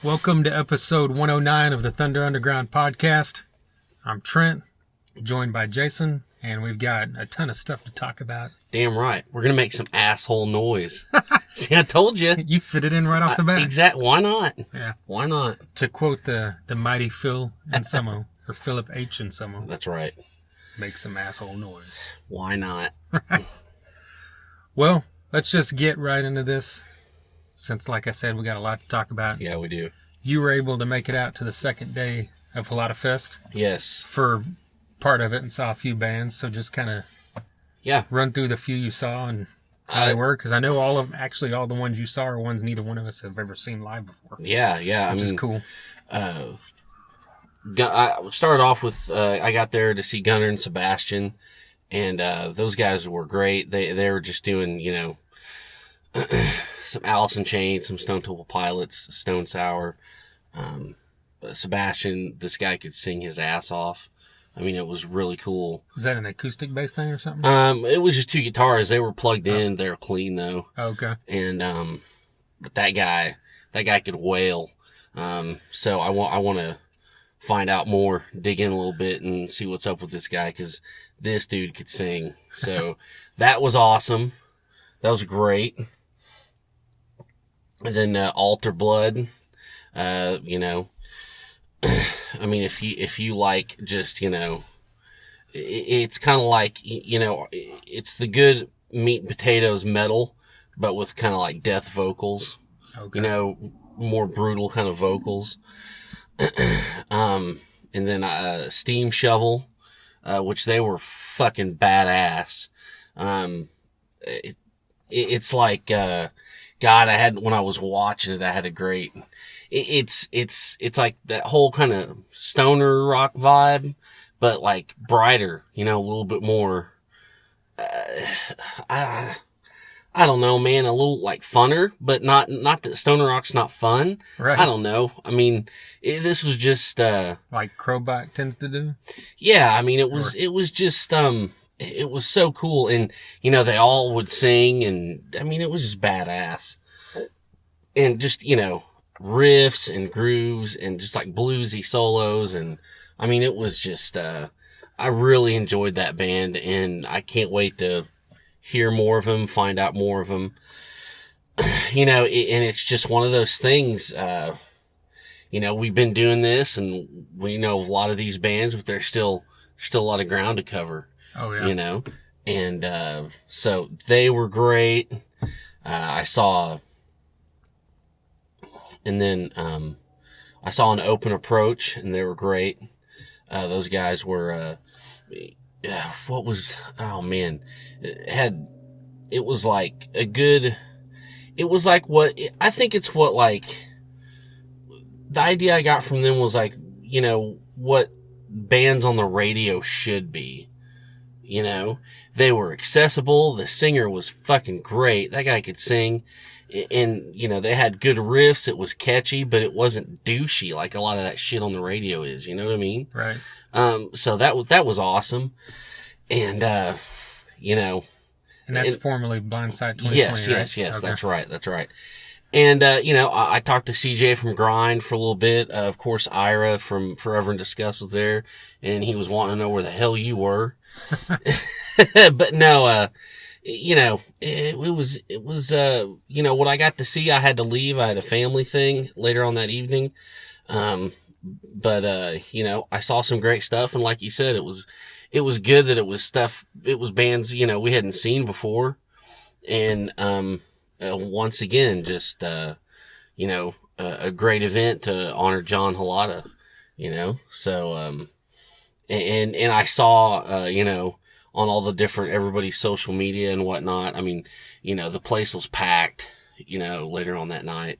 Welcome to episode 109 of the Thunder Underground podcast. I'm Trent, joined by Jason, and we've got a ton of stuff to talk about. Damn right. We're going to make some asshole noise. See, I told you. You fit it in right off the bat. Exactly. Why not? Yeah. Why not? To quote the mighty Phil Anselmo, or Philip H. Anselmo. That's right. Make some asshole noise. Why not? Well, let's just get right into this. Since, like I said, we got a lot to talk about. Yeah, we do. You were able to make it out to the second day of Holata Fest. Yes. For part of it and saw a few bands. So just kind of run through the few you saw and how they were. Because I know all the ones you saw are ones neither one of us have ever seen live before. Yeah. Which is cool. I started off with, I got there to see Gunnar and Sebastian. And those guys were great. They were just doing, some Alice in Chains, some Stone Temple Pilots, Stone Sour. But Sebastian, this guy could sing his ass off. I mean, it was really cool. Was that an acoustic bass thing or something? It was just two guitars. They were plugged in. They were clean though. Oh, okay. And but that guy could wail. So I want to find out more, dig in a little bit, and see what's up with this guy because this dude could sing. So that was awesome. That was great. And then Altar Blood, I mean, if you like just, it's kind of like, it's the good meat and potatoes metal, but with kind of like death vocals, more brutal kind of vocals. And then Steam Shovel, which they were fucking badass. It's like, God, when I was watching it, I had a great, it's like that whole kind of stoner rock vibe, but like brighter, a little bit more, I don't know, man, a little like funner, but not that stoner rock's not fun. Right. I don't know. I mean, this was just, like Crowback tends to do. Yeah. I mean, it was just, it was so cool. And, they all would sing and I mean, it was just badass and just, riffs and grooves and just like bluesy solos. And I mean, it was just, I really enjoyed that band and I can't wait to hear more of them, find out more of them, and it's just one of those things, we've been doing this and we know a lot of these bands, but there's still a lot of ground to cover. Oh yeah. And, so they were great. I saw an Open Approach and they were great. Those guys were, it was like I think it's what like, the idea I got from them was like, what bands on the radio should be. They were accessible. The singer was fucking great. That guy could sing. And, they had good riffs. It was catchy, but it wasn't douchey like a lot of that shit on the radio is. You know what I mean? Right. So that was awesome. And, And that's formerly Blindside 2020, yes, right? yes. Okay. That's right. And, I talked to CJ from Grind for a little bit. Of course, Ira from Forever and Disgust was there and he was wanting to know where the hell you were. But no, it was, what I got to see, I had to leave. I had a family thing later on that evening. But I saw some great stuff. And like you said, it was good that it was bands, we hadn't seen before. And, once again, just, a great event to honor John Holata, so, and I saw, on all the different, everybody's social media and whatnot. I mean, the place was packed, later on that night.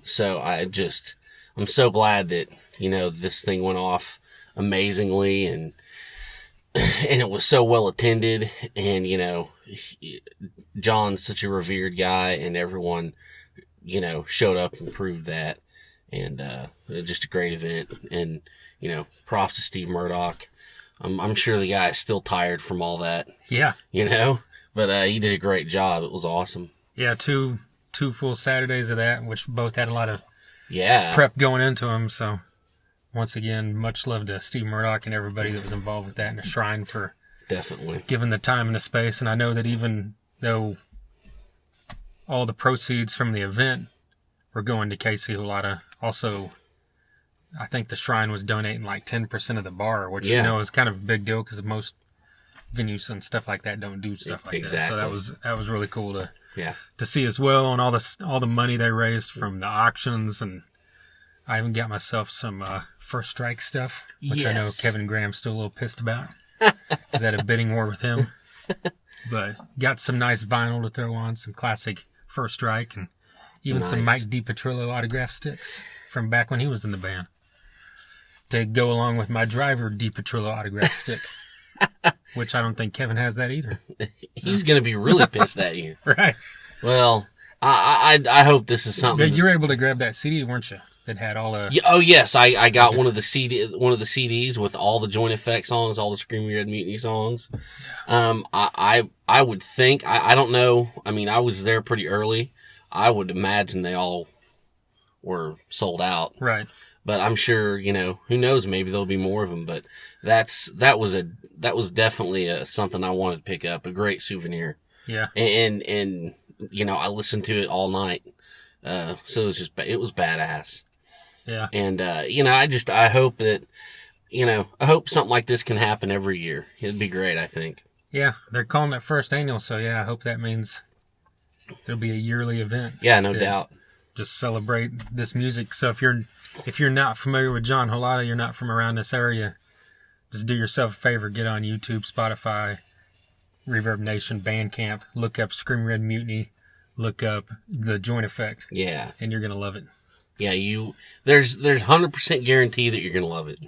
So I'm so glad that, this thing went off amazingly and it was so well attended and, John's such a revered guy and everyone, showed up and proved that. And, just a great event and, props to Steve Murdoch. I'm sure the guy is still tired from all that. Yeah. But he did a great job. It was awesome. Yeah, two full Saturdays of that, which both had a lot of prep going into them. So once again, much love to Steve Murdoch and everybody that was involved with that, and a Shrine for definitely given the time and the space. And I know that even though all the proceeds from the event were going to Casey Holata, also I think the Shrine was donating like 10% of the bar, which is kind of a big deal because most venues and stuff like that don't do stuff like that. So that was really cool to see as well, and all the money they raised from the auctions. And I even got myself some First Strike stuff, which I know Kevin Graham's still a little pissed about. Is that a bidding war with him? But got some nice vinyl to throw on, some classic First Strike, and even some Mike DiPetrillo autograph sticks from back when he was in the band to go along with my Driver DiPetrillo autograph stick, which I don't think Kevin has that either. He's going to be really pissed at you. Right. Well, I hope this is something. Yeah, you were able to grab that CD, weren't you? That had all the... Oh, yes. I got one of the CDs with all the Joint Effect songs, all the Screaming Red Mutiny songs. I would think, I don't know. I mean, I was there pretty early. I would imagine they all were sold out. Right. But I'm sure, who knows, maybe there'll be more of them. But that was definitely something I wanted to pick up, a great souvenir. Yeah. And I listened to it all night. So it was badass. Yeah. And, I hope that, I hope something like this can happen every year. It'd be great, I think. Yeah. They're calling it first annual. So yeah, I hope that means it'll be a yearly event. Yeah, no doubt. Just celebrate this music. So if you're not familiar with John Holata, you're not from around this area, just do yourself a favor, get on YouTube, Spotify, Reverb Nation, Bandcamp, look up Screaming Red Mutiny, look up the Joint Effect. Yeah. And you're going to love it. Yeah, there's 100% guarantee that you're going to love it.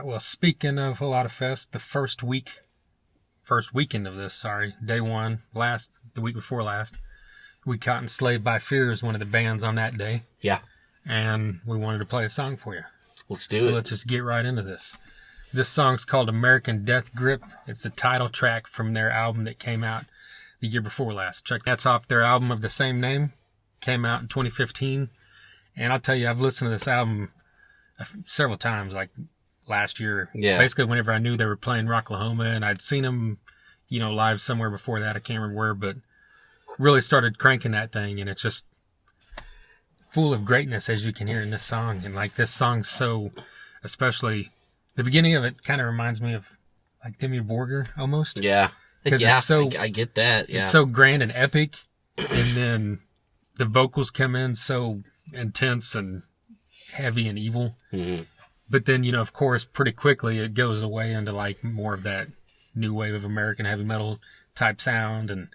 Well, speaking of Holata Fest, the first weekend of this, day one, the week before last, we caught Enslaved by Fear as one of the bands on that day. Yeah. And we wanted to play a song for you. Let's do it. So let's just get right into this. This song's called American Death Grip. It's the title track from their album that came out the year before last. That's off their album of the same name. Came out in 2015. And I'll tell you, I've listened to this album several times, like last year. Yeah. Basically, whenever I knew they were playing Rocklahoma, and I'd seen them, live somewhere before that. I can't remember where, but really started cranking that thing, and it's just full of greatness, as you can hear in this song. And like this song's so, especially the beginning of it, kind of reminds me of like Demi Borger almost. Yeah. Because it's so, I get that. Yeah. It's so grand and epic, and then the vocals come in so intense and heavy and evil. Mm-hmm. But then, of course, pretty quickly it goes away into like more of that new wave of American heavy metal type sound. And,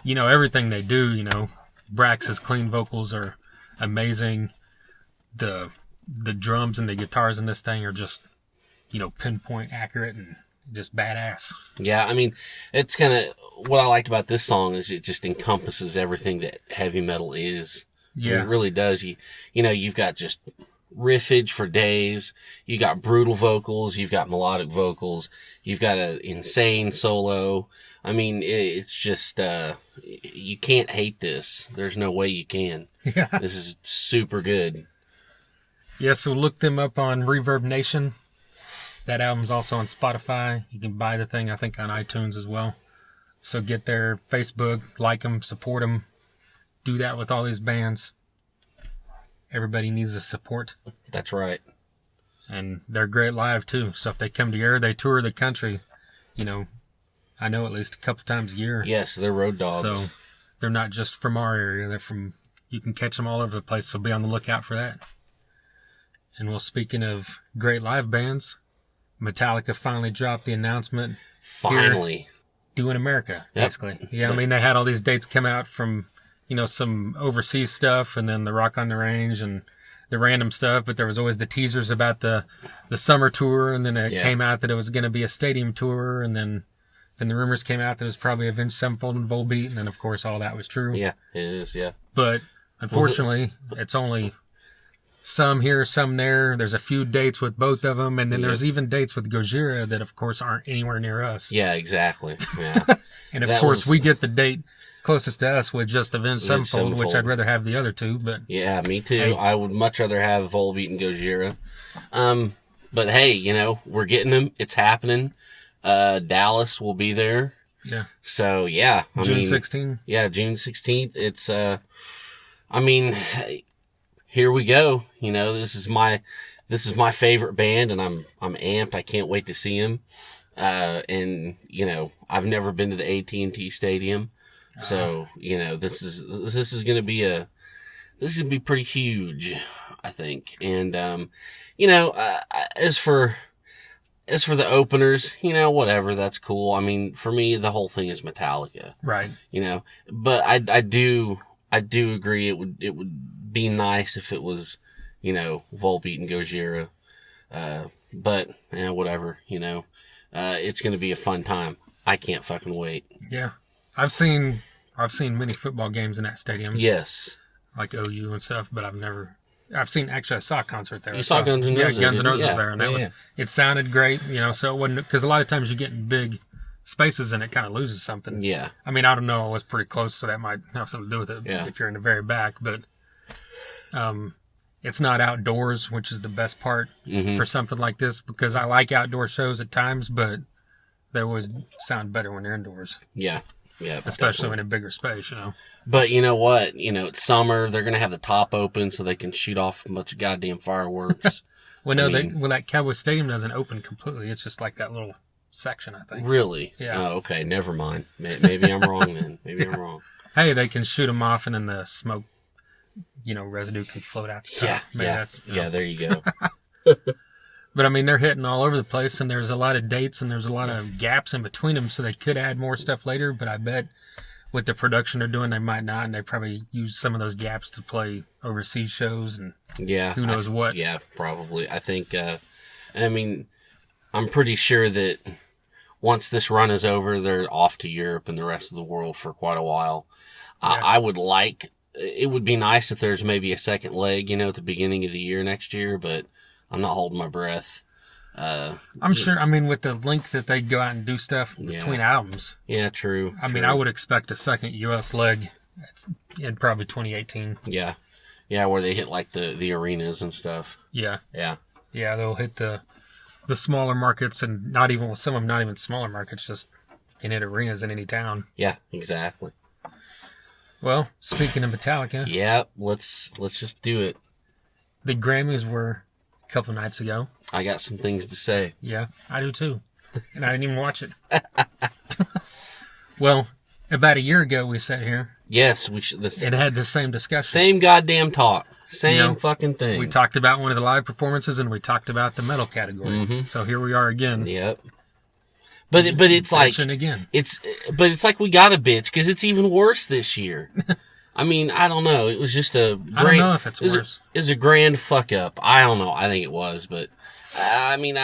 everything they do, Brax's clean vocals are amazing. The drums and the guitars in this thing are just, pinpoint accurate and just badass. Yeah, I mean, it's kind of what I liked about this song is it just encompasses everything that heavy metal is. Yeah. It really does. You've got just riffage for days. You got brutal vocals. You've got melodic vocals. You've got an insane solo. I mean, it's just, you can't hate this. There's no way you can. Yeah. This is super good. Yeah, so look them up on Reverb Nation. That album's also on Spotify. You can buy the thing, I think, on iTunes as well. So get their Facebook, like them, support them. Do that with all these bands. Everybody needs the support. That's right. And they're great live, too. So if they come to here, they tour the country, I know at least a couple times a year. Yes, they're road dogs. So they're not just from our area. You can catch them all over the place. So be on the lookout for that. And well, speaking of great live bands, Metallica finally dropped the announcement. Finally. Doing America, basically. Yep. Yeah, I mean, they had all these dates come out from, some overseas stuff, and then the Rock on the Range, and the random stuff, but there was always the teasers about the summer tour, and then it came out that it was going to be a stadium tour, and then the rumors came out that it was probably Avenged Sevenfold and Volbeat, and then of course all that was true. Yeah, it is, yeah. But unfortunately, it's only some here, some there. There's a few dates with both of them, and then there's even dates with Gojira that of course aren't anywhere near us. Yeah, exactly. Yeah. And of course we get the date closest to us with just Avenged Sevenfold, which I'd rather have the other two, but... Yeah, me too. Hey. I would much rather have Volbeat and Gojira. But hey, you know, we're getting them. It's happening. Dallas will be there. Yeah. So, yeah. June 16th? Yeah, June 16th. It's, I mean, here we go. You know, this is my favorite band, and I'm amped. I can't wait to see them. And, you know, I've never been to the AT&T Stadium. So, you know, this is going to be pretty huge, I think. And, you know, as for the openers, you know, whatever, that's cool. I mean, for me, the whole thing is Metallica. Right. You know, but I do agree it would be nice if it was, you know, Volbeat and Gojira. But, yeah, whatever, you know, it's going to be a fun time. I can't fucking wait. Yeah. I've seen many football games in that stadium. Yes. Like OU and stuff, but I saw a concert there. You saw Guns N' Roses. Yeah, Guns N' Roses there. And it sounded great, you know, so it wasn't, because a lot of times you get in big spaces and it kind of loses something. Yeah. I mean, I don't know, it was pretty close, so that might have something to do with it if you're in the very back, but it's not outdoors, which is the best part for something like this, because I like outdoor shows at times, but they always sound better when they're indoors. Yeah. Yeah. Especially in a bigger space, you know. But you know what? You know, it's summer. They're going to have the top open so they can shoot off a bunch of goddamn fireworks. That Cowboy Stadium doesn't open completely. It's just like that little section, I think. Really? Yeah. Oh, okay. Never mind. Maybe I'm wrong then. Maybe I'm wrong. Hey, they can shoot them off and then the smoke, you know, residue can float out. Yeah, there you go. But, I mean, they're hitting all over the place, and there's a lot of dates, and there's a lot of gaps in between them, so they could add more stuff later, but I bet with the production they're doing, they might not, and they probably use some of those gaps to play overseas shows, and who knows what. Yeah, probably. I think, I mean, I'm pretty sure that once this run is over, they're off to Europe and the rest of the world for quite a while. Yeah. It would be nice if there's maybe a second leg, you know, at the beginning of the year next year, but I'm not holding my breath. I'm sure, I mean, with the length that they go out and do stuff between albums. Yeah, true. I mean, I would expect a second U.S. leg in probably 2018. Yeah. Yeah, where they hit, like, the arenas and stuff. Yeah. Yeah. Yeah, they'll hit the smaller markets, and not even, with some of them, not even smaller markets, just can hit arenas in any town. Yeah, exactly. Well, speaking of Metallica. Yeah, let's just do it. The Grammys were a couple nights ago. I got some things to say. Yeah, I do too. And I didn't even watch it. Well, about a year ago we sat here. Yes, we should. It had the same discussion. Same goddamn talk. Same fucking thing. We talked about one of the live performances, and we talked about the metal category. Mm-hmm. So here we are again. Yep. But it's like again. It's like we got a bitch because it's even worse this year. I mean, I don't know. It was just a grand, I don't know if it's worse. It was a grand fuck up. I don't know. I think it was, but I mean,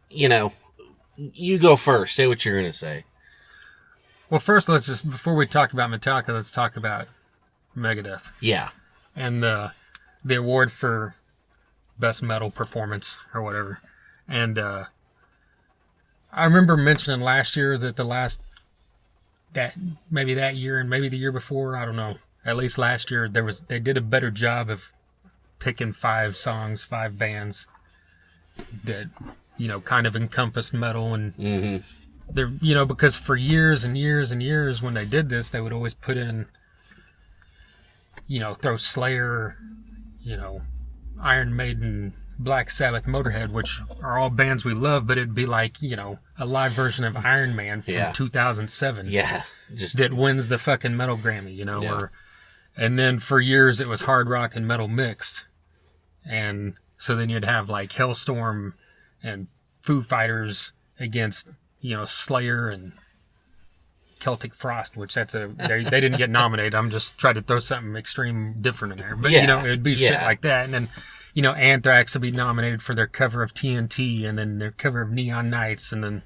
you know, you go first. Say what you're gonna say. Well, first, before we talk about Metallica, let's talk about Megadeth. Yeah. And the award for best metal performance or whatever. And I remember mentioning last year that maybe that year and maybe the year before, I don't know. At least last year, they did a better job of picking 5 songs, 5 bands that, you know, kind of encompassed metal. And they're, you know, because for years and years and years when they did this, they would always put in, you know, throw Slayer, you know, Iron Maiden, Black Sabbath, Motorhead, which are all bands we love, but it'd be like, you know, a live version of Iron Man from 2007. Yeah. That wins the fucking metal Grammy, you know. And then for years it was hard rock and metal mixed. And so then you'd have like Hellstorm and Foo Fighters against, you know, Slayer and Celtic Frost, which they didn't get nominated. I'm just trying to throw something extreme different in there. But, you know, it'd be shit like that. And then Anthrax will be nominated for their cover of TNT, and then their cover of Neon Nights, and then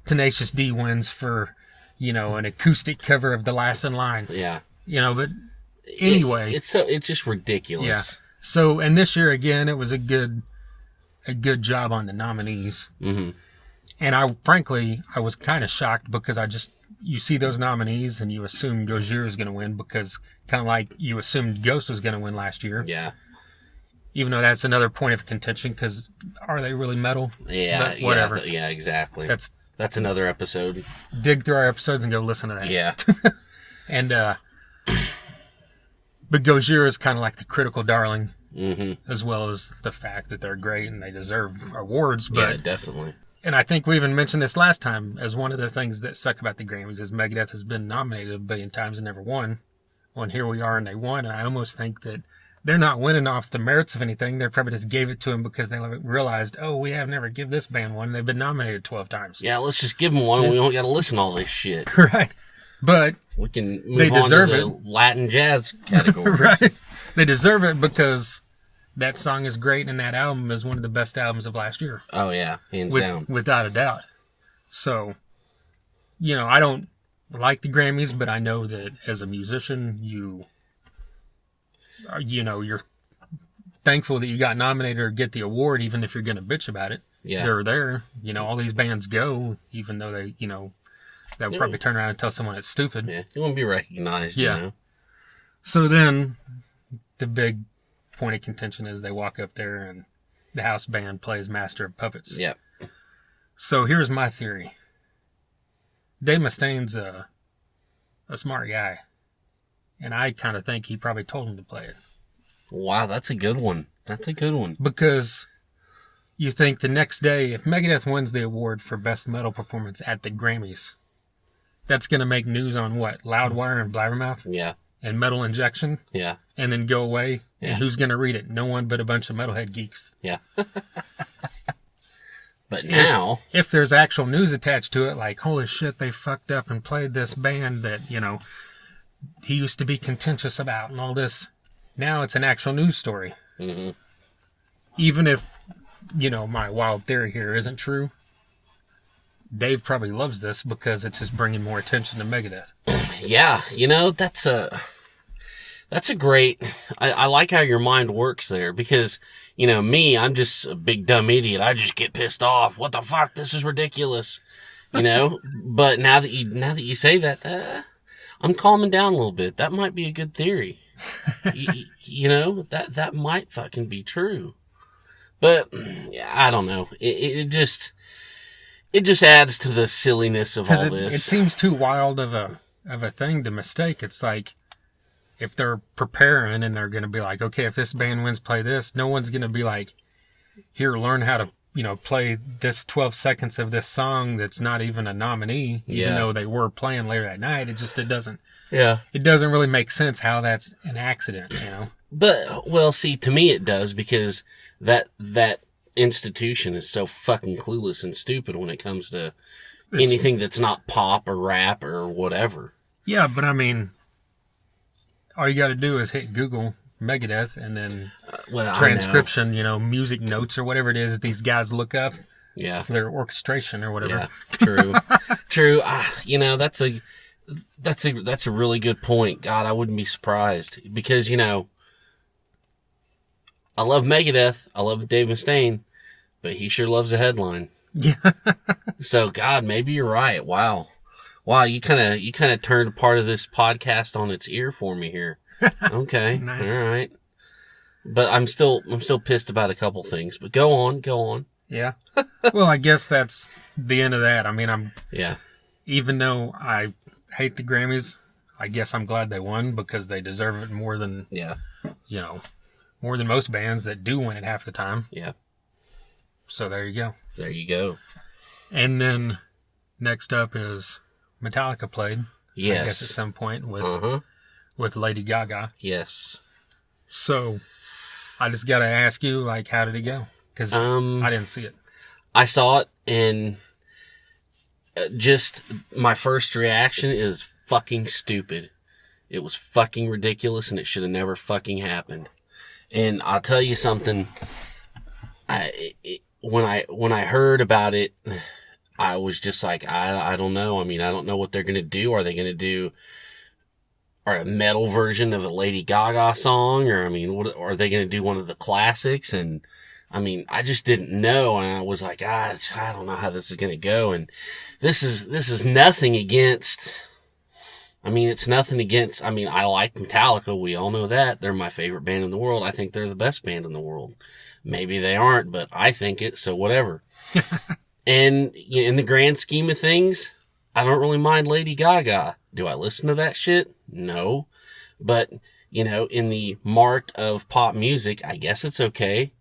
Tenacious D wins for, an acoustic cover of The Last in Line. Yeah. But anyway. It's just ridiculous. Yeah. So, and this year again, it was a good job on the nominees. Mm-hmm. And I was kind of shocked because you see those nominees and you assume Gojira is going to win because kind of like you assumed Ghost was going to win last year. Yeah. Even though that's another point of contention because are they really metal? Yeah. But whatever. Yeah, exactly. That's another episode. Dig through our episodes and go listen to that. Yeah. And, but Gojira is kind of like the critical darling, as well as the fact that they're great and they deserve awards. But, yeah, definitely. And I think we even mentioned this last time as one of the things that suck about the Grammys is Megadeth has been nominated a billion times and never won. Well, and here we are and they won. And I almost think that they're not winning off the merits of anything. They probably just gave it to them because they realized, we have never give this band one. They've been nominated 12 times. Yeah, let's just give them one. We don't got to listen to all this shit. Right. But we can move they on deserve to the Latin jazz category. Right. They deserve it because that song is great and that album is one of the best albums of last year. Oh, yeah. Hands down. Without a doubt. So, I don't like the Grammys, but I know that as a musician, you're thankful that you got nominated or get the award, even if you're going to bitch about it. Yeah. They're there. All these bands go, even though they, they'll probably turn around and tell someone it's stupid. Yeah. You want to be recognized, Yeah. So then the big point of contention is they walk up there and the house band plays Master of Puppets. Yep. So here's my theory. Dave Mustaine's a smart guy. And I kind of think he probably told him to play it. Wow, that's a good one. Because you think the next day, if Megadeth wins the award for Best Metal Performance at the Grammys, that's going to make news on what? Loudwire and Blabbermouth? Yeah. And Metal Injection? Yeah. And then go away? Yeah. And who's going to read it? No one but a bunch of metalhead geeks. Yeah. But now... If there's actual news attached to it, like, holy shit, they fucked up and played this band that, he used to be contentious about and all this. Now it's an actual news story. Mm-hmm. Even if, my wild theory here isn't true, Dave probably loves this because it's just bringing more attention to Megadeth. Yeah, that's a great... I like how your mind works there because, me, I'm just a big dumb idiot. I just get pissed off. What the fuck? This is ridiculous. But now that you say that, I'm calming down a little bit. That might be a good theory. That might fucking be true. But yeah, I don't know. It just adds to the silliness of all this. It seems too wild of a thing to mistake. It's like if they're preparing and they're going to be like, okay, if this band wins, play this. No one's going to be like, here, learn how to play this 12 seconds of this song that's not even a nominee, even though they were playing later that night. It doesn't. Yeah. It doesn't really make sense how that's an accident, But, well, see, to me it does because that institution is so fucking clueless and stupid when it comes to anything that's not pop or rap or whatever. Yeah, but I mean, all you got to do is hit Google Megadeth and then transcription, music notes or whatever it is these guys look up. Yeah. For their orchestration or whatever. Yeah, true. True. That's a really good point. God, I wouldn't be surprised because, I love Megadeth. I love Dave Mustaine, but he sure loves a headline. Yeah. So God, maybe you're right. Wow. You kind of turned part of this podcast on its ear for me here. Okay. Nice. All right. But I'm still pissed about a couple things, but go on. Yeah. Well, I guess that's the end of that. I mean, yeah. Even though I hate the Grammys, I guess I'm glad they won because they deserve it more than, more than most bands that do win it half the time. Yeah. So there you go. And then next up is Metallica played. Yes. I guess at some point with Lady Gaga. Yes. So I just got to ask you, like, how did it go? Because I didn't see it. I saw it, and just my first reaction is fucking stupid. It was fucking ridiculous, and it should have never fucking happened. And I'll tell you something, when I heard about it, I was just like, I don't know. I mean, I don't know what they're going to do. Are they going to do a metal version of a Lady Gaga song? Or, I mean, what are they going to do, one of the classics? And I mean, I just didn't know. And I was like, I don't know how this is going to go. And this is nothing against, I mean, it's nothing against, I mean, I like Metallica. We all know that. They're my favorite band in the world. I think they're the best band in the world. Maybe they aren't, but I think it, so whatever. And in the grand scheme of things, I don't really mind Lady Gaga. Do I listen to that shit? No. But, in the mart of pop music, I guess it's okay.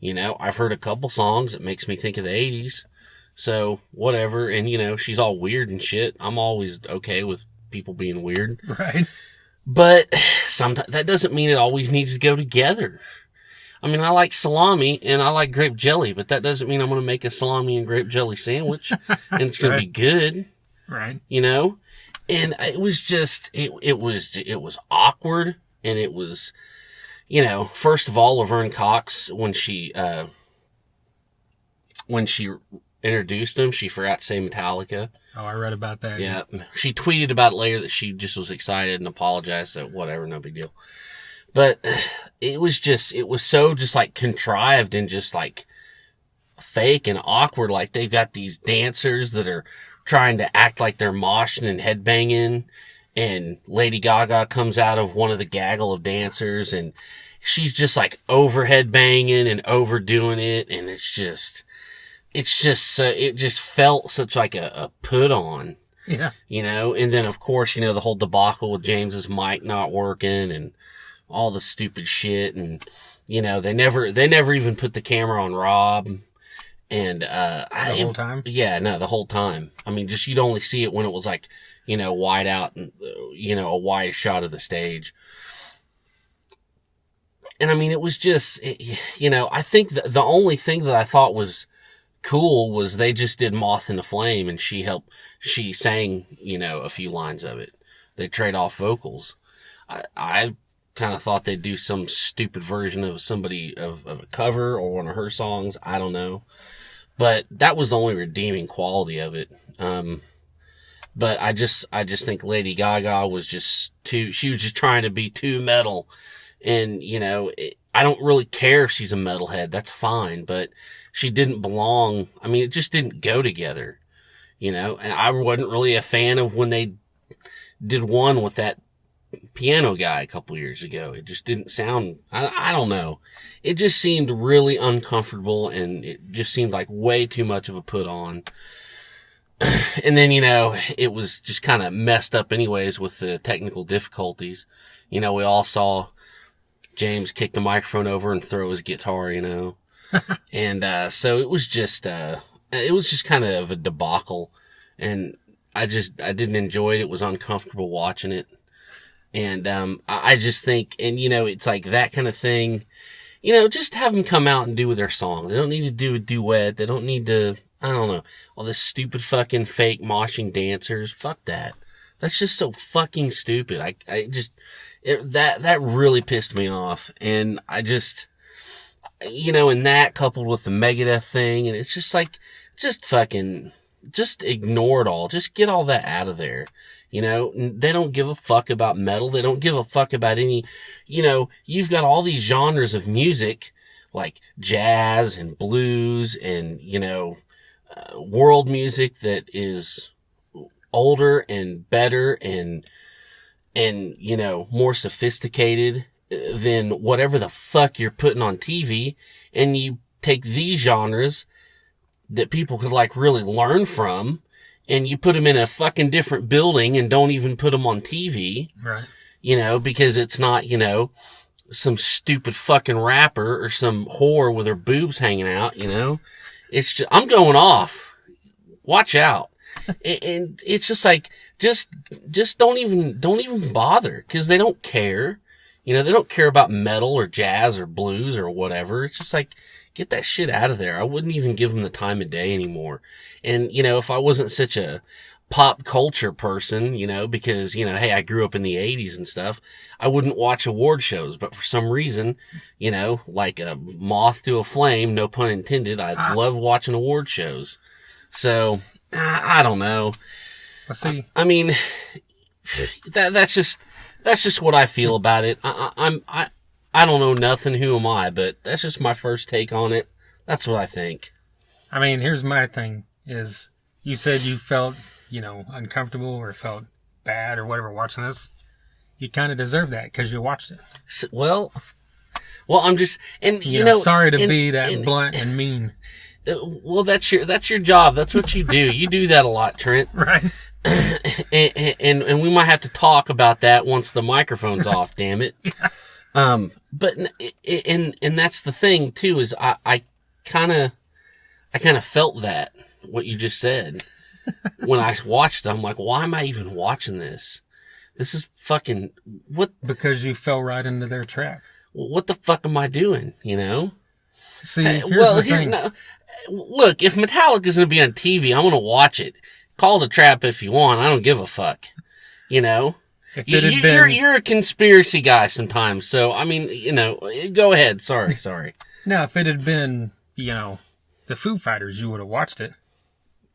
I've heard a couple songs that makes me think of the 80s. So, whatever. And, she's all weird and shit. I'm always okay with people being weird. Right. But sometimes that doesn't mean it always needs to go together. I mean, I like salami and I like grape jelly, but that doesn't mean I'm going to make a salami and grape jelly sandwich and it's going to be good. Right. And it was just, it was awkward. And it was, first of all, Laverne Cox, when she introduced him, she forgot to say Metallica. Oh, I read about that. Yeah. She tweeted about it later that she just was excited and apologized. So whatever, no big deal. But it was so just like contrived and just like fake and awkward. Like they've got these dancers that are trying to act like they're moshing and headbanging, and Lady Gaga comes out of one of the gaggle of dancers and she's just like overhead banging and overdoing it. And it just felt such like a put on. Yeah. And then of course, the whole debacle with James's mic not working and all the stupid shit. And, they never even put the camera on Rob. And, the whole time? Yeah, no, the whole time. I mean, just, you'd only see it when it was like, wide out and, a wide shot of the stage. And I mean, it was just, I think the only thing that I thought was cool was they just did Moth in the Flame and she sang, a few lines of it. They trade off vocals. I kind of thought they'd do some stupid version of of a cover or one of her songs. I don't know. But that was the only redeeming quality of it. But I just think Lady Gaga was just she was just trying to be too metal. And, I don't really care if she's a metalhead. That's fine. But she didn't belong. I mean, it just didn't go together, and I wasn't really a fan of when they did one with that piano guy a couple years ago. It just didn't sound, I don't know. It just seemed really uncomfortable and it just seemed like way too much of a put on. And then, it was just kind of messed up anyways with the technical difficulties. We all saw James kick the microphone over and throw his guitar, And, so it was just kind of a debacle and I didn't enjoy it. It was uncomfortable watching it. And, I just think, and it's like that kind of thing, just have them come out and do their song. They don't need to do a duet. They don't need to, I don't know, all this stupid fucking fake moshing dancers. Fuck that. That's just so fucking stupid. That really pissed me off. And I just, and that coupled with the Megadeth thing, and it's just like, just ignore it all. Just get all that out of there. They don't give a fuck about metal. They don't give a fuck about any, you've got all these genres of music like jazz and blues and, world music that is older and better and, more sophisticated than whatever the fuck you're putting on TV. And you take these genres that people could like really learn from, and you put them in a fucking different building and don't even put them on TV. Right. Because it's not, some stupid fucking rapper or some whore with her boobs hanging out, It's just, I'm going off. Watch out. And it's just like, just don't even bother, because they don't care. They don't care about metal or jazz or blues or whatever. It's just like, get that shit out of there. I wouldn't even give them the time of day anymore. And, if I wasn't such a pop culture person, because, hey, I grew up in the 80s and stuff. I wouldn't watch award shows, but for some reason, like a moth to a flame, no pun intended, I love watching award shows. So, I don't know. Let's see. I mean, that's just what I feel about it. I don't know nothing. Who am I? But that's just my first take on it. That's what I think. I mean, here's my thing is you said you felt, uncomfortable or felt bad or whatever watching this. You kind of deserve that because you watched it. Well, I'm just, and sorry to be that blunt and mean. Well, that's your job. That's what you do. You do that a lot, Trent. Right. and we might have to talk about that once the microphone's off, damn it. Yeah. But that's the thing too, is I kind of felt that, what you just said. When I watched it, I'm like, why am I even watching this? This is fucking, what? Because you fell right into their trap. What the fuck am I doing, See, here's the thing. Look, if Metallica's going to be on TV, I'm going to watch it. Call it a trap if you want. I don't give a fuck. If it had been... You're a conspiracy guy sometimes. So, I mean, go ahead. Sorry. No, if it had been, the Foo Fighters, you would have watched it.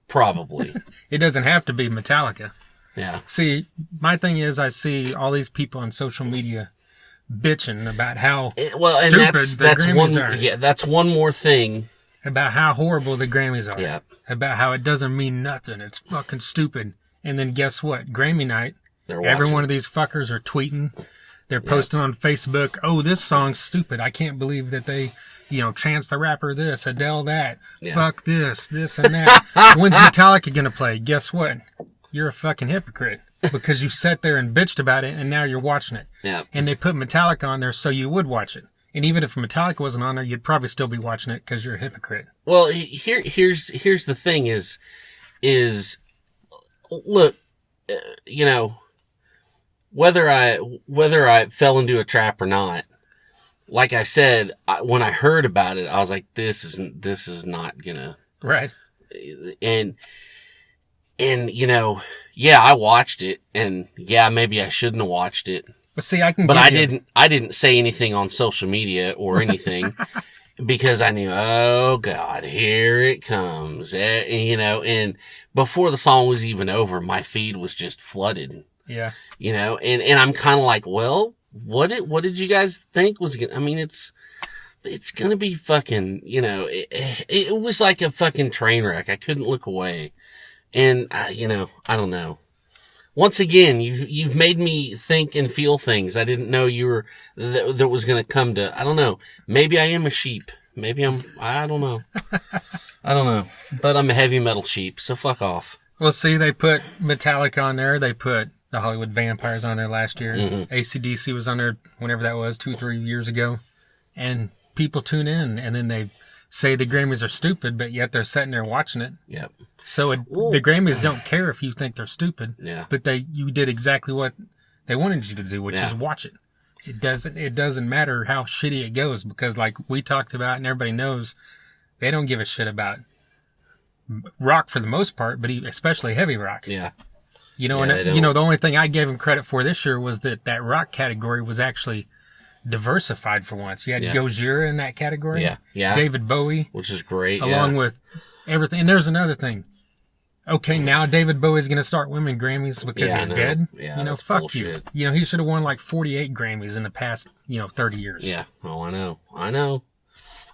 Probably. It doesn't have to be Metallica. Yeah. See, my thing is I see all these people on social media bitching about how stupid the Grammys are. Yeah, that's one more thing. About how horrible the Grammys are. Yeah. About how it doesn't mean nothing. It's fucking stupid. And then guess what? Grammy night, every one of these fuckers are tweeting. They're posting on Facebook, oh, this song's stupid. I can't believe that they, Chance the Rapper this, Adele that. Yeah. Fuck this and that. When's Metallica going to play? Guess what? You're a fucking hypocrite. Because you sat there and bitched about it and now you're watching it. Yeah. And they put Metallica on there so you would watch it. And even if Metallica wasn't on there, you'd probably still be watching it because you're a hypocrite. Well, here's the thing is look, whether I fell into a trap or not, like I said, when I heard about it, I was like, this is not gonna. Right. And yeah, I watched it, and yeah, maybe I shouldn't have watched it. But see, I didn't say anything on social media or anything because I knew, oh God, here it comes. And before the song was even over, my feed was just flooded. Yeah. And I'm kind of like, well, what did you guys think was gonna, I mean, it's gonna be fucking, it was like a fucking train wreck. I couldn't look away. And, I don't know. Once again, you've made me think and feel things I didn't know that was going to come to. I don't know. Maybe I am a sheep. Maybe I don't know. I don't know. But I'm a heavy metal sheep, so fuck off. Well, see, they put Metallica on there. They put the Hollywood Vampires on there last year. Mm-hmm. AC/DC was on there whenever that was, 2-3 years ago. And people tune in, and then they say the Grammys are stupid, but yet they're sitting there watching it. Yep. So the Grammys don't care if you think they're stupid. Yeah. But you did exactly what they wanted you to do, which is watch it. It doesn't matter how shitty it goes, because like we talked about and everybody knows, they don't give a shit about rock for the most part, but especially heavy rock. Yeah. The only thing I gave them credit for this year was that rock category was actually diversified for once. You had Gojira in that category. Yeah. Yeah. David Bowie. Which is great. Along with everything. And there's another thing. Okay, now David Bowie's going to start winning Grammys because he's dead. Yeah, fuck bullshit. you. He should have won like 48 Grammys in the past, 30 years. Yeah. Oh, I know.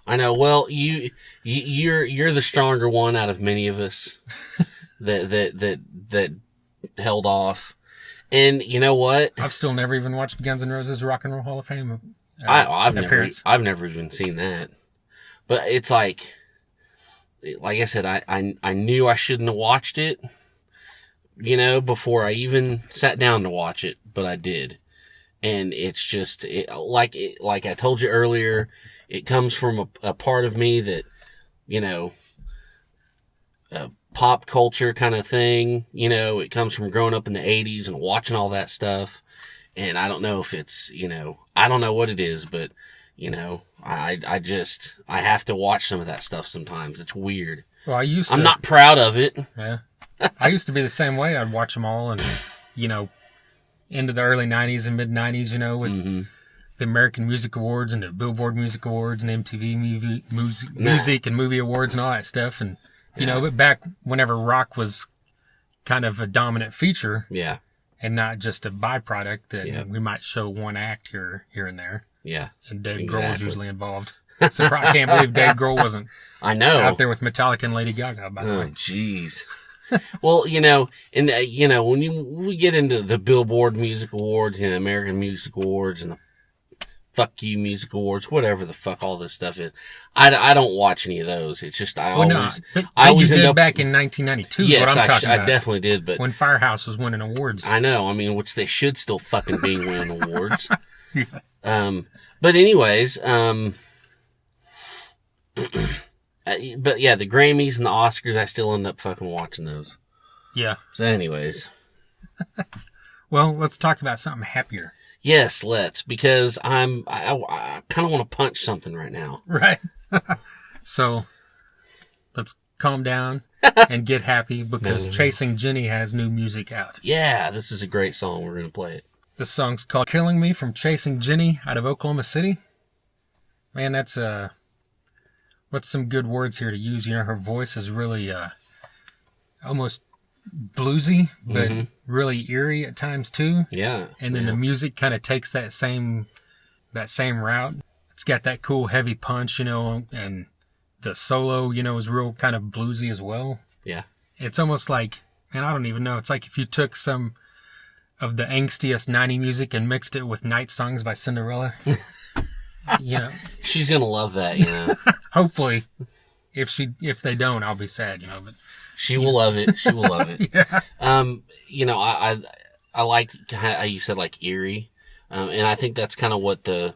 Well, you're the stronger one out of many of us that held off. And you know what? I've still never even watched Guns N' Roses Rock and Roll Hall of Fame. I've never even seen that. But it's like I said, I knew I shouldn't have watched it, before I even sat down to watch it, but I did. And it's just, like I told you earlier, it comes from a part of me that, a pop culture kind of thing, it comes from growing up in the 80s and watching all that stuff. And I don't know if it's, I don't know what it is, but, I have to watch some of that stuff sometimes. It's weird. Well, I'm not proud of it. Yeah. I used to be the same way. I'd watch them all, and into the early '90s and mid '90s, with the American Music Awards and the Billboard Music Awards and MTV Music and Movie Awards and all that stuff. And but back whenever rock was kind of a dominant feature, and not just a byproduct that we might show one act here and there. Yeah, and Dave Grohl was usually involved. So I can't believe Dave Grohl wasn't. I know, out there with Metallica and Lady Gaga. By the way, jeez. Well, when we get into the Billboard Music Awards and the American Music Awards and the Fuck You Music Awards, whatever the fuck all this stuff is, I don't watch any of those. It's just I always end up back in 1992. Yes, what I'm talking about. I definitely did. But when Firehouse was winning awards, I know. I mean, which they should still fucking be winning awards. But anyways, but yeah, the Grammys and the Oscars, I still end up fucking watching those. Yeah. So anyways. Well, let's talk about something happier. Yes, let's, because I kind of want to punch something right now. Right. So let's calm down and get happy because Chasing Jenny has new music out. Yeah, this is a great song. We're going to play it. This song's called Killing Me from Chasing Jenny out of Oklahoma City. Man, that's what's some good words here to use? Her voice is really almost bluesy, but really eerie at times too. Yeah. And then the music kind of takes that same route. It's got that cool heavy punch, and the solo, is real kind of bluesy as well. Yeah. It's almost like, and I don't even know, it's like if you took some of the angstiest 90s music and mixed it with Night Songs by Cinderella. She's gonna love that, Hopefully. If they don't, I'll be sad, but she will love it. She will love it. Yeah. I like how you said like eerie. And I think that's kind of what the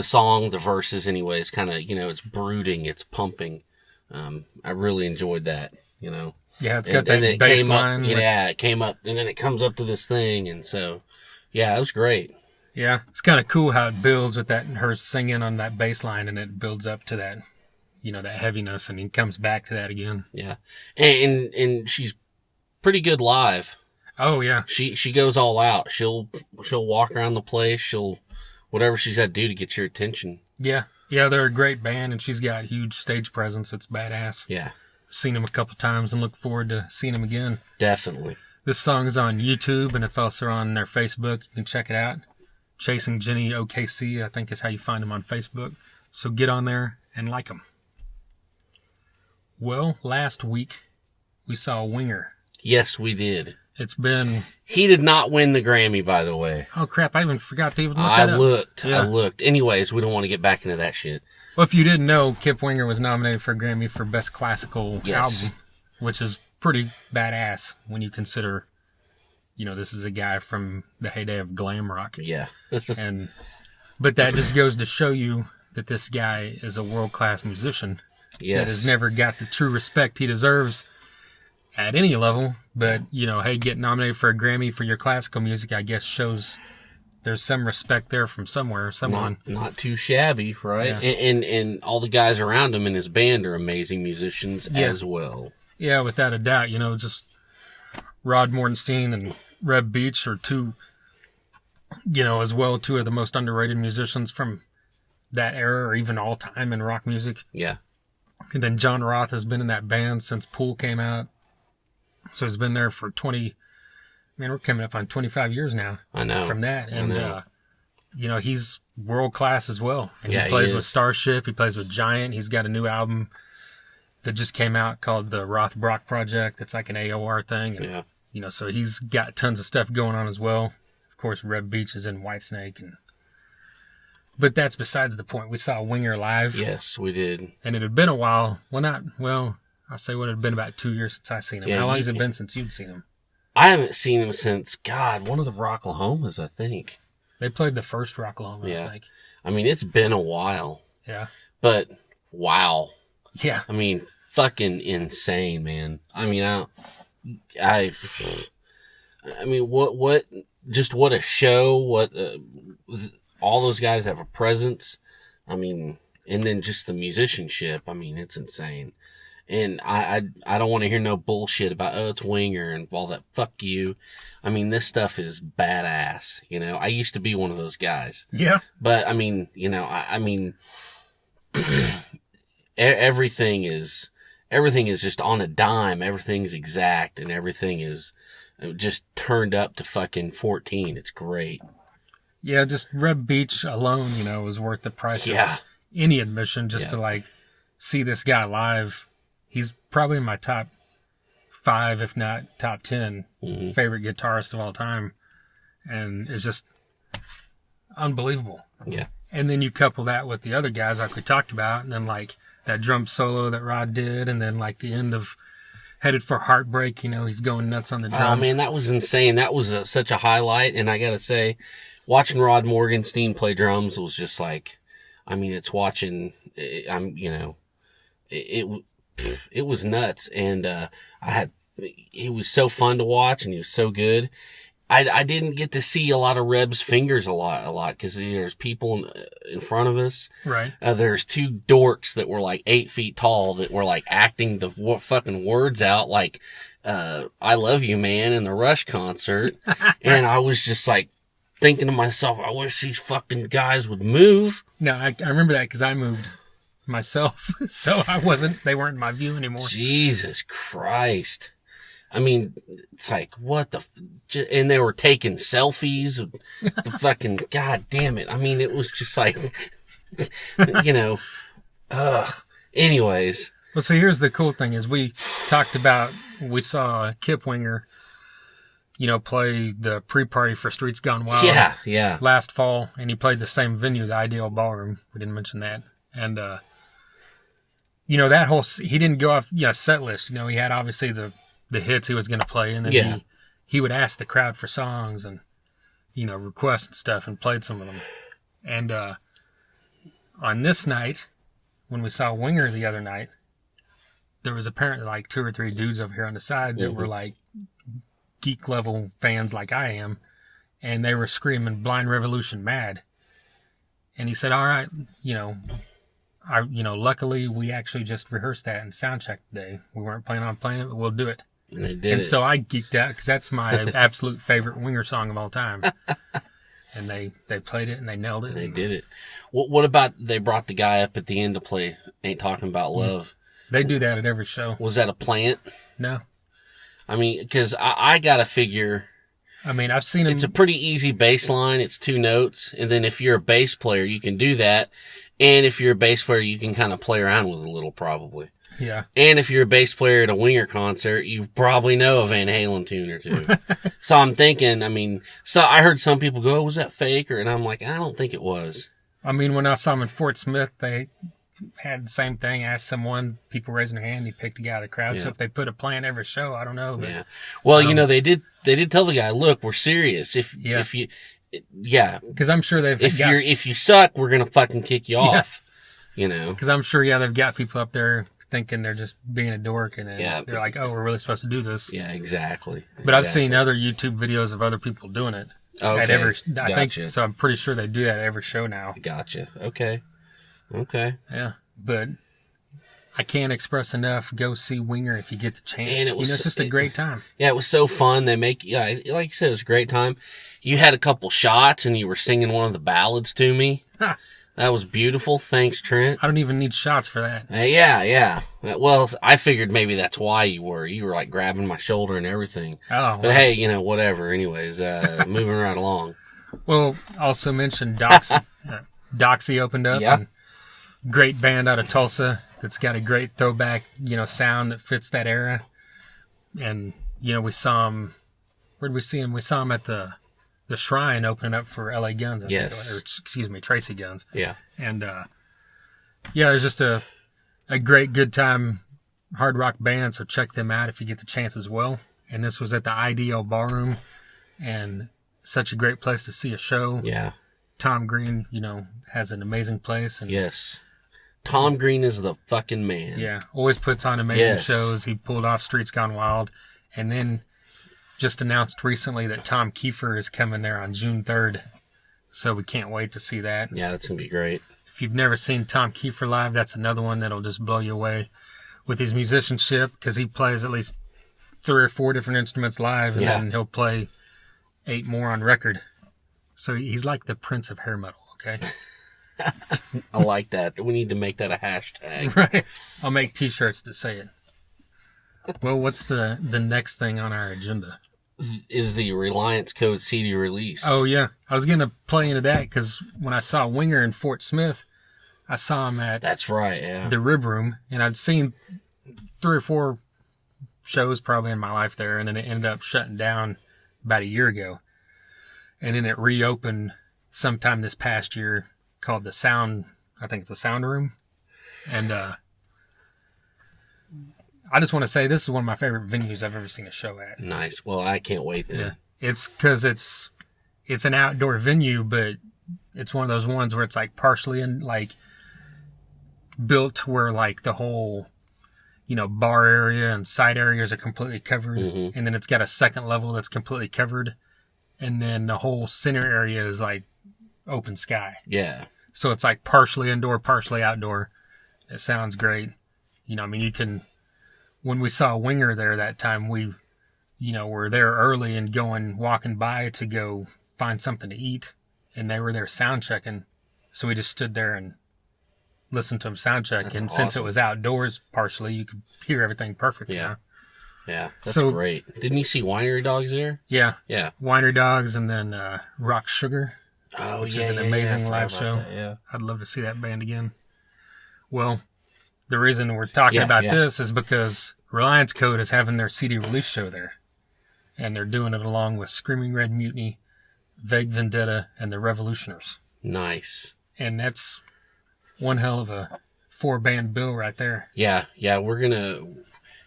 song, the verses anyway, is kind of, it's brooding, it's pumping. I really enjoyed that, Yeah, it's got that bass line. It came up, and then it comes up to this thing, and so, yeah, it was great. Yeah, it's kind of cool how it builds with that, her singing on that bass line, and it builds up to that, that heaviness, and he comes back to that again. Yeah, and she's pretty good live. Oh yeah, she goes all out. She'll walk around the place. She'll whatever she's got to do to get your attention. Yeah, they're a great band, and she's got huge stage presence. It's badass. Yeah. Seen them a couple times and look forward to seeing them again. Definitely. This song is on YouTube and it's also on their Facebook. You can check it out. Chasing Jenny OKC, I think is how you find them on Facebook. So get on there and like them. Well, last week we saw Winger. Yes, we did. It's been... He did not win the Grammy, by the way. Oh, crap. I even forgot to even look that up. I looked. Anyways, we don't want to get back into that shit. Well, if you didn't know, Kip Winger was nominated for a Grammy for Best Classical Album, which is pretty badass when you consider, this is a guy from the heyday of glam rock. Yeah. But that just goes to show you that this guy is a world-class musician that has never got the true respect he deserves at any level. But, hey, getting nominated for a Grammy for your classical music, I guess, shows there's some respect there from someone. Not too shabby, right? Yeah. And all the guys around him in his band are amazing musicians as well. Yeah, without a doubt. Just Rod Mortenstein and Reb Beach are two of the most underrated musicians from that era or even all time in rock music. Yeah. And then John Roth has been in that band since Pool came out. So he's been there for we're coming up on 25 years now. I know. From that. And, he's world class as well. And he plays with Starship. He plays with Giant. He's got a new album that just came out called the Roth Brock Project. It's like an AOR thing. And, so he's got tons of stuff going on as well. Of course, Reb Beach is in Whitesnake. But that's besides the point. We saw Winger live. Yes, we did. And it had been a while. I'll say it had been about 2 years since I seen him. How long has it been since you'd seen him? I haven't seen him since, one of the Rocklahomas, I think. They played the first Rocklahoma, I think. I mean, it's been a while. Yeah. But, wow. Yeah. I mean, fucking insane, man. I mean, what a show, all those guys have a presence. I mean, and then just the musicianship. I mean, it's insane. And I don't want to hear no bullshit about, oh, it's Winger and all that. Fuck you. I mean, this stuff is badass. You know, I used to be one of those guys. Yeah. But I mean, you know, I mean, everything is just on a dime. Everything's exact and everything is just turned up to fucking 14. It's great. Yeah, just Red Beach alone, you know, was worth the price of any admission just to like see this guy live. He's probably in my top 5, if not top 10 favorite guitarist of all time. And it's just unbelievable. Yeah. And then you couple that with the other guys like we talked about, and then like that drum solo that Rod did, and then like the end of Headed for Heartbreak, you know, he's going nuts on the drums. Oh man, that was insane. That was such a highlight. And I gotta say, watching Rod Morgenstein play drums was just like, I mean, it's watching, it was nuts. And, it was so fun to watch and he was so good. I didn't get to see a lot of Reb's fingers a lot, cause there's people in front of us. Right. There's 2 dorks that were like 8 feet tall that were like acting the fucking words out like, I love you, man, in the Rush concert. And I was just like thinking to myself, I wish these fucking guys would move. No, I remember that because I moved myself. So they weren't in my view anymore. Jesus Christ. I mean, it's like, what the, and they were taking selfies. The fucking, god damn it. I mean, it was just like, you know, anyways. Well, see, here's the cool thing is we saw Kip Winger, you know, play the pre-party for Streets Gone Wild. Yeah. Last fall, and he played the same venue, the Ideal Ballroom. We didn't mention that. And, you know, he didn't go off, set list. You know, he had obviously the hits he was going to play, and then he would ask the crowd for songs and, you know, requests and stuff, and played some of them. And on this night, when we saw Winger the other night, there was apparently like 2 or 3 dudes over here on the side that were like geek level fans like I am, and they were screaming Blind Revolution mad. And he said, all right, luckily we actually just rehearsed that and sound checked today. We weren't planning on playing it, but we'll do it. And they did. And so I geeked out because that's my absolute favorite Winger song of all time. And they played it and they nailed it. They did it. What about they brought the guy up at the end to play Ain't Talking About Love? They do that at every show. Was that a plant? No. I mean, because I got to figure. I mean, I've seen him. It's a pretty easy bass line. It's 2 notes. And then if you're a bass player, you can do that. And if you're a bass player, you can kind of play around with it a little, probably. Yeah. And if you're a bass player at a Winger concert, you probably know a Van Halen tune or 2. So I'm thinking, I mean, so I heard some people go, oh, was that fake? And I'm like, I don't think it was. I mean, when I saw him in Fort Smith, they had the same thing. Asked someone, people raising their hand, he picked a guy out of the crowd. Yeah. So if they put a plan every show, I don't know. But, yeah. Well, you know, they did tell the guy, look, we're serious. If you, because I'm sure if you suck, we're going to fucking kick you off, you know, because I'm sure, they've got people up there thinking they're just being a dork, and they're like, oh, we're really supposed to do this. Yeah, exactly. But I've seen other YouTube videos of other people doing it. Okay. I think so. I'm pretty sure they do that at every show now. Gotcha. Okay. Yeah. But I can't express enough. Go see Winger if you get the chance. And it's just a great time. Yeah, it was so fun. They make, like you said, it was a great time. You had a couple shots and you were singing one of the ballads to me. Huh. That was beautiful. Thanks, Trent. I don't even need shots for that. Yeah. Well, I figured maybe that's why you were like grabbing my shoulder and everything. Oh, but hey, whatever. Anyways, moving right along. Well, also mentioned Doxy. Doxy opened up. Yeah. Great band out of Tulsa that's got a great throwback, sound that fits that era. And, we saw him. Where did we see him? We saw him at the Shrine opening up for LA Guns. Tracy Guns. Yeah. And, it was just a great, good time hard rock band. So check them out if you get the chance as well. And this was at the IDO Ballroom, and such a great place to see a show. Yeah. Tom Green, has an amazing place. And yes. Tom Green is the fucking man. Yeah. Always puts on amazing shows. He pulled off Streets Gone Wild. And then just announced recently that Tom Kiefer is coming there on June 3rd. So we can't wait to see that. Yeah, that's going to be great. If you've never seen Tom Kiefer live, that's another one that'll just blow you away. with his musicianship, because he plays at least 3 or 4 different instruments live, and then he'll play 8 more on record. So he's like the Prince of hair metal, okay? I like that. We need to make that a hashtag. Right. I'll make t-shirts that say it. Well, what's the next thing on our agenda? Is the Reliance Code CD release. Oh, yeah. I was going to play into that because when I saw Winger in Fort Smith, I saw him at That's right, yeah. the Rib Room, and I'd seen 3 or 4 shows probably in my life there, and then it ended up shutting down about a year ago. And then it reopened sometime this past year called the Sound, I think it's the Sound Room. And I just want to say this is one of my favorite venues I've ever seen a show at. Nice. Well, I can't wait then. Yeah. It's because it's an outdoor venue, but it's one of those ones where it's like partially in like built to where like the whole, bar area and side areas are completely covered. Mm-hmm. And then it's got a second level that's completely covered. And then the whole center area is like open sky. Yeah. So it's like partially indoor, partially outdoor. It sounds great. You can, when we saw Winger there that time, we, were there early and walking by to go find something to eat. And they were there sound checking. So we just stood there and listened to them sound check. That's and awesome. Since it was outdoors partially, you could hear everything perfect. Yeah. Yeah, that's So- great. Didn't you see Winery Dogs there? Yeah. Yeah. Winery Dogs and then Rock Sugar, Oh, which yeah, is an yeah, amazing yeah, I live forgot show. about that, yeah. I'd love to see that band again. Well, the reason we're talking Yeah, about yeah. this is because Reliance Code is having their CD release show there. And they're doing it along with Screaming Red Mutiny, Vague Vendetta, and the Revolutioners. Nice. And that's one hell of a 4-band bill right there. Yeah, we're gonna.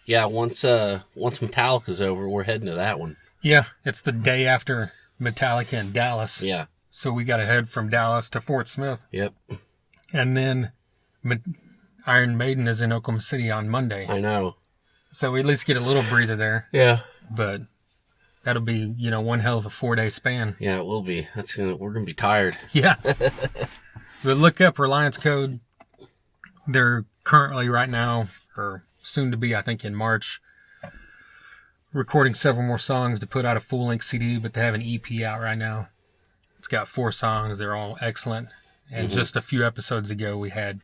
Yeah, once Metallica's over, we're heading to that one. Yeah, it's the day after Metallica in Dallas. Yeah. So we got to head from Dallas to Fort Smith. Yep. And then Iron Maiden is in Oklahoma City on Monday. I know. So we at least get a little breather there. Yeah. But that'll be, one hell of a 4-day span. Yeah, it will be. We're gonna be tired. Yeah. But look up Reliance Code. They're currently right now, or soon to be, I think in March, recording several more songs to put out a full-length CD, but they have an EP out right now. It's got 4 songs. They're all excellent. And just a few episodes ago, we had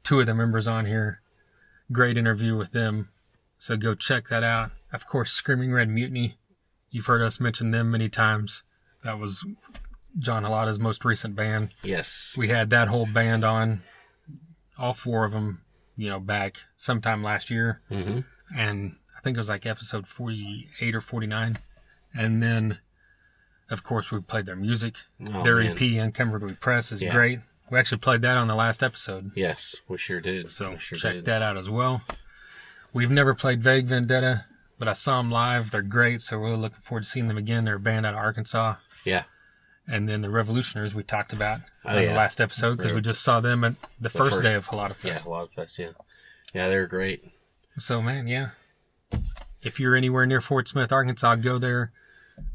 2 of the members on here. Great interview with them. So go check that out. Of course, Screaming Red Mutiny. You've heard us mention them many times. That was John Holata's most recent band. Yes. We had that whole band on, all 4 of them, back sometime last year. Mm-hmm. And I think it was like episode 48 or 49. And then, of course, we played their music. Oh, Their man. EP, Uncomfortably Pressed, is Yeah. great. We actually played that on the last episode. Yes, we sure did. So We sure check did. that out as well. We've never played Vague Vendetta, but I saw them live. They're great, so we're really looking forward to seeing them again. They're a band out of Arkansas. Yeah. And then the Revolutioners we talked about Oh, on yeah. the last episode because we just saw them at the first first- day of Holata Yeah, Fest. a lot of fest. Yeah. Yeah, they're great. So, man, yeah. If you're anywhere near Fort Smith, Arkansas, go there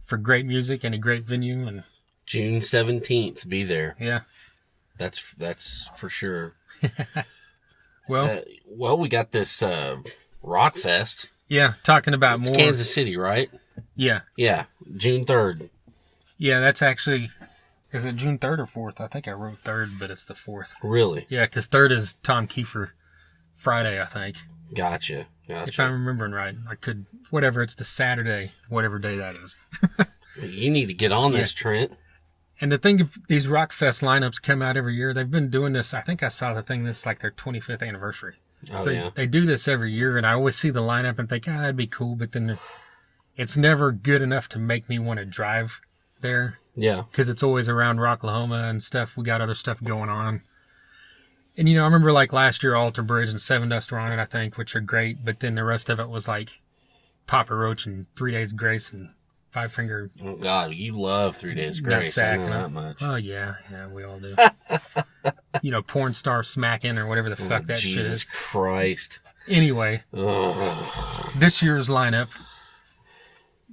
for great music and a great venue. And June 17th, be there. yeah, That's for sure. well, Well, we got this Rockfest. yeah, talking about It's more. Kansas City, right? Yeah, Yeah, June 3rd. yeah, that's actually, is it June 3rd or 4th? I think I wrote 3rd, but it's the 4th. Really? Yeah, because 3rd is Tom Kiefer Friday, I think. Gotcha. If I'm remembering right. I could, whatever, it's the Saturday, whatever day that is. You need to get on this, Trent. And the thing, these Rockfest lineups come out every year. They've been doing this. I think I saw the thing, this is like their 25th anniversary. Oh, So yeah. they do this every year, and I always see the lineup and think, that'd be cool. But then it's never good enough to make me want to drive there Yeah. because it's always around Rocklahoma and stuff. We got other stuff going on. And, I remember like last year, Alter Bridge and Seven Dust were on it, I think, which are great. But then the rest of it was like Papa Roach and 3 Days Grace and Five Finger Oh, God, you love 3 Days Grace. I Nutsack. know And that much. Oh, yeah, we all do. Porn star smacking or whatever the fuck that shit Jesus is. Christ. Anyway, Oh, this year's lineup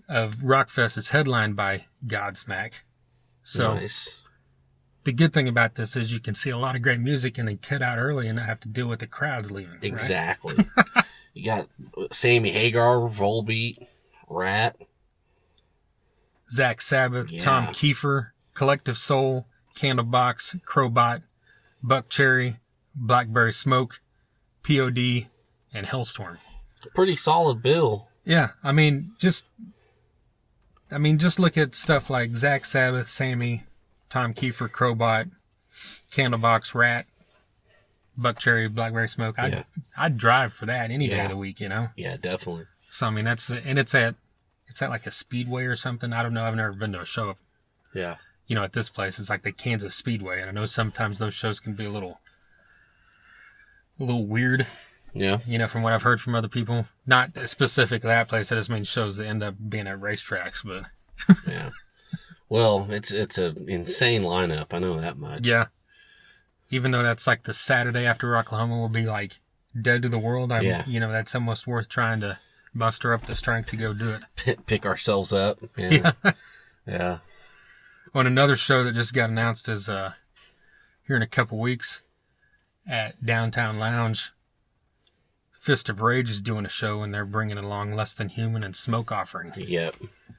of Rockfest is headlined by Godsmack. So nice. the good thing about this is you can see a lot of great music and then cut out early and not have to deal with the crowds leaving. right? Exactly. You got Sammy Hagar, Volbeat, Rat. Zach Sabbath, Yeah. Tom Kiefer, Collective Soul, Candlebox, Crowbot, Buck Cherry, Blackberry Smoke, POD, and Hellstorm. Pretty solid bill. Yeah, I mean, just look at stuff like Zach Sabbath, Sammy, Tom Kiefer, Crowbot, Candlebox, Rat, Buck Cherry, Blackberry Smoke. I'd drive for that any day of the week, you know? Yeah, definitely. So, I mean, it's at like a speedway or something. I don't know. I've never been to a show. Yeah. You know, at this place, it's like the Kansas Speedway. And I know sometimes those shows can be a little weird. Yeah. You know, from what I've heard from other people. Not specific to that place. I just mean shows that end up being at racetracks, but. Yeah. Well, it's an insane lineup. I know that much. Yeah. Even though that's like the Saturday after Oklahoma will be like dead to the world. You know, that's almost worth trying to muster up the strength to go do it. Pick ourselves up. Yeah. Yeah. On another show that just got announced is here in a couple weeks at Downtown Lounge, Fist of Rage is doing a show, and they're bringing along Less Than Human and Smoke Offering. Yep.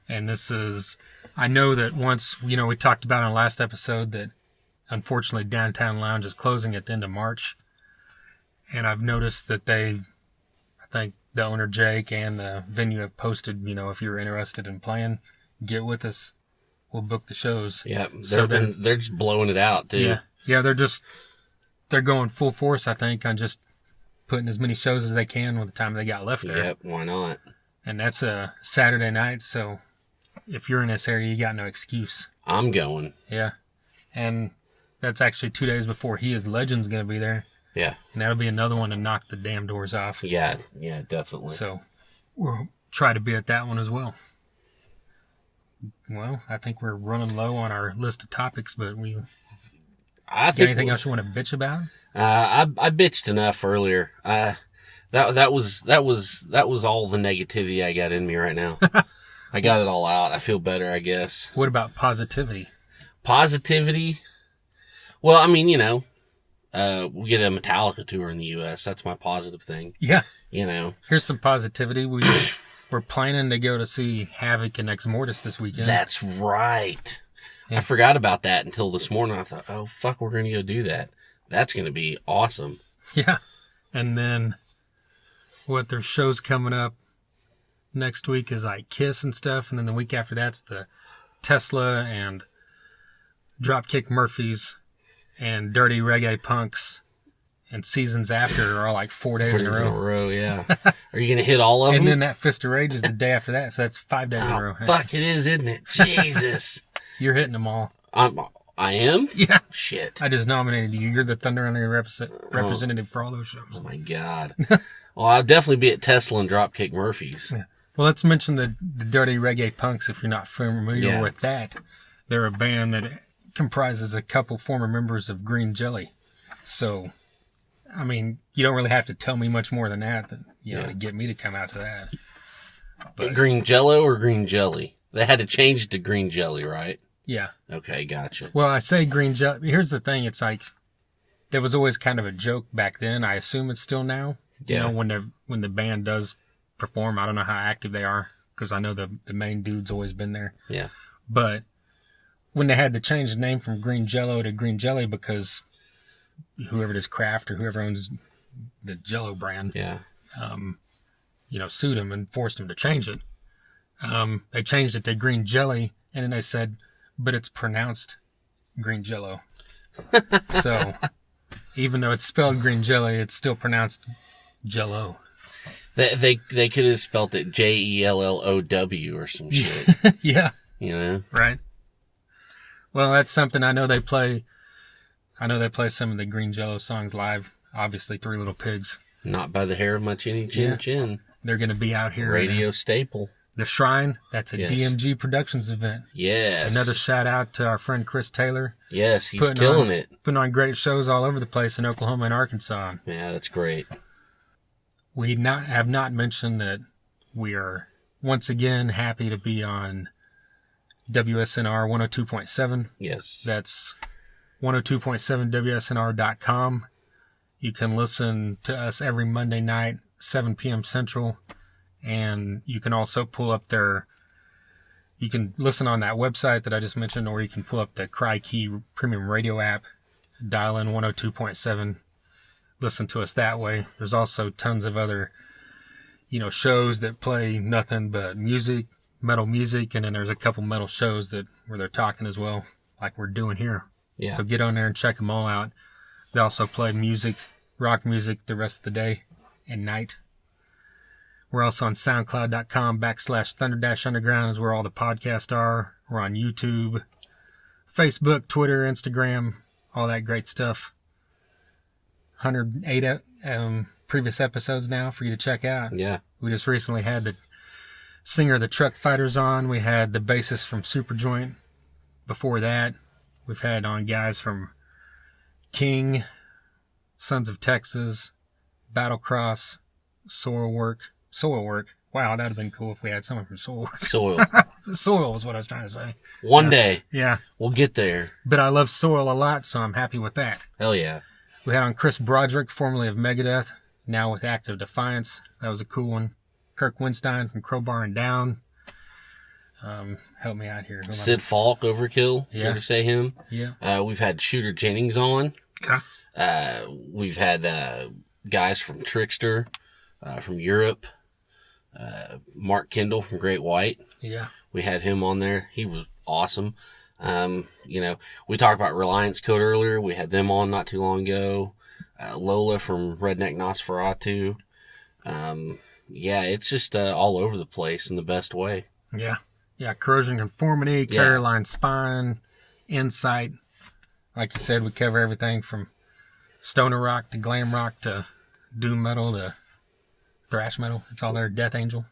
And this is, I know that once, you know, we talked about in the last episode that unfortunately Downtown Lounge is closing at the end of March. And I've noticed that I think the owner Jake and the venue have posted, you know, if you're interested in playing, get with us. We'll book the shows. Yeah. They're just blowing it out too. Yeah. Yeah. They're going full force, I think, on just putting as many shows as they can with the time they got left there. Yep. Why not? And that's a Saturday night. So if you're in this area, you got no excuse. I'm going. Yeah. And that's actually 2 days before He Is Legend's going to be there. Yeah. And that'll be another one to knock the damn doors off. Yeah. Yeah, definitely. So we'll try to be at that one as well. Well, I think we're running low on our list of topics, but got anything else you want to bitch about? I bitched enough earlier. That was all the negativity I got in me right now. I got it all out. I feel better, I guess. What about positivity? Positivity? Well, I mean, you know, we get a Metallica tour in the U.S. That's my positive thing. Yeah. You know. Here's some positivity. We're planning to go to see Havoc and Ex Mortis this weekend. That's right. Yeah. I forgot about that until this morning. I thought, oh, fuck, we're going to go do that. That's going to be awesome. Yeah. And then their shows coming up next week is like Kiss and stuff. And then the week after that's the Tesla and Dropkick Murphys and Dirty Reggae Punks. And Seasons After are all like 4 days in a row. Yeah. Are you going to hit all of them? And then that Fist of Rage is the day after that. So that's 5 days in a row. Fuck, it is, isn't it? Jesus. You're hitting them all. I am? Yeah. Shit. I just nominated you. You're the Thunder Only representative for all those shows. Oh, my God. Well, I'll definitely be at Tesla and Dropkick Murphys. Yeah. Well, let's mention the Dirty Reggae Punks if you're not familiar with that. They're a band that comprises a couple former members of Green Jelly. So, I mean, you don't really have to tell me much more than that, to get me to come out to that. But Green Jello or Green Jelly? They had to change it to Green Jelly, right? Yeah. Okay, gotcha. Well, I say Green Jelly. Here's the thing. It's like, there was always kind of a joke back then. I assume it's still now. Yeah. You know, when the band does perform, I don't know how active they are, because I know the main dude's always been there. Yeah. But when they had to change the name from Green Jello to Green Jelly because whoever it is, Kraft or whoever owns the Jello brand, sued him and forced him to change it. They changed it to Green Jelly, and then they said, but it's pronounced Green Jello. So even though it's spelled Green Jelly, it's still pronounced Jello. They could have spelt it JELLOW or some shit. Yeah. You know? Right. Well, that's something I know they play. I know they play some of the Green Jello songs live. Obviously, Three Little Pigs. Not by the hair of my chinny chin chin. They're going to be out here. Radio staple. The Shrine. That's a DMG Productions event. Yes. Another shout out to our friend Chris Taylor. Yes, he's killing it. Putting on great shows all over the place in Oklahoma and Arkansas. Yeah, that's great. We have not mentioned that we are once again happy to be on WSNR 102.7. Yes. That's 102.7WSNR.com. You can listen to us every Monday night, 7 p.m. Central. And you can also pull up you can listen on that website that I just mentioned, or you can pull up the CryKey Premium Radio app, dial in 102.7, listen to us that way. There's also tons of other, shows that play nothing but music, metal music, and then there's a couple metal shows where they're talking as well, like we're doing here. Yeah. So get on there and check them all out. They also play music, rock music, the rest of the day and night. We're also on SoundCloud.com/Thunder-Underground is where all the podcasts are. We're on YouTube, Facebook, Twitter, Instagram, all that great stuff. 108 previous episodes now for you to check out. Yeah. We just recently had the singer of the Truck Fighters on. We had the bassist from Superjoint. Before that, we've had on guys from King, Sons of Texas, Battlecross, Soilwork. Wow, that'd have been cool if we had someone from Soilwork. Soil. Soil was what I was trying to say. One day. Yeah. We'll get there. But I love Soil a lot, so I'm happy with that. Hell yeah. We had on Chris Broderick, formerly of Megadeth, now with Active Defiance. That was a cool one. Kirk Winstein from Crowbar and Down. Help me out here. Sid Falk, Overkill. Yeah. Did you ever say him? Yeah. We've had Shooter Jennings on. Yeah. We've had guys from Trickster, from Europe. Mark Kendall from Great White. Yeah. We had him on there. He was awesome. We talked about Reliance Code earlier. We had them on not too long ago. Lola from Redneck Nosferatu. It's just all over the place in the best way. Yeah. Yeah, Corrosion Conformity, Caroline Spine, Insight. Like you said, we cover everything from stoner rock to glam rock to doom metal to thrash metal. It's all there. Death Angel.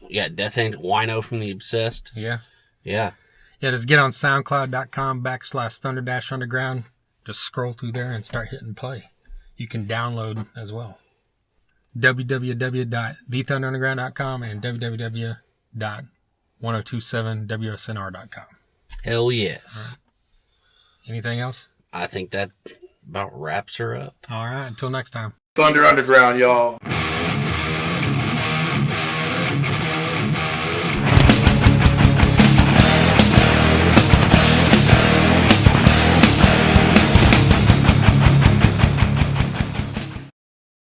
Yeah, Death Angel. Wino from The Obsessed. Yeah. Yeah. Yeah, just get on SoundCloud.com/Thunder-Underground. Just scroll through there and start hitting play. You can download as well. www.thethunderunderground.com and www.1027wsnr.com. Hell yes. Right. Anything else? I think that about wraps her up. All right. Until next time. Thunder Underground, y'all.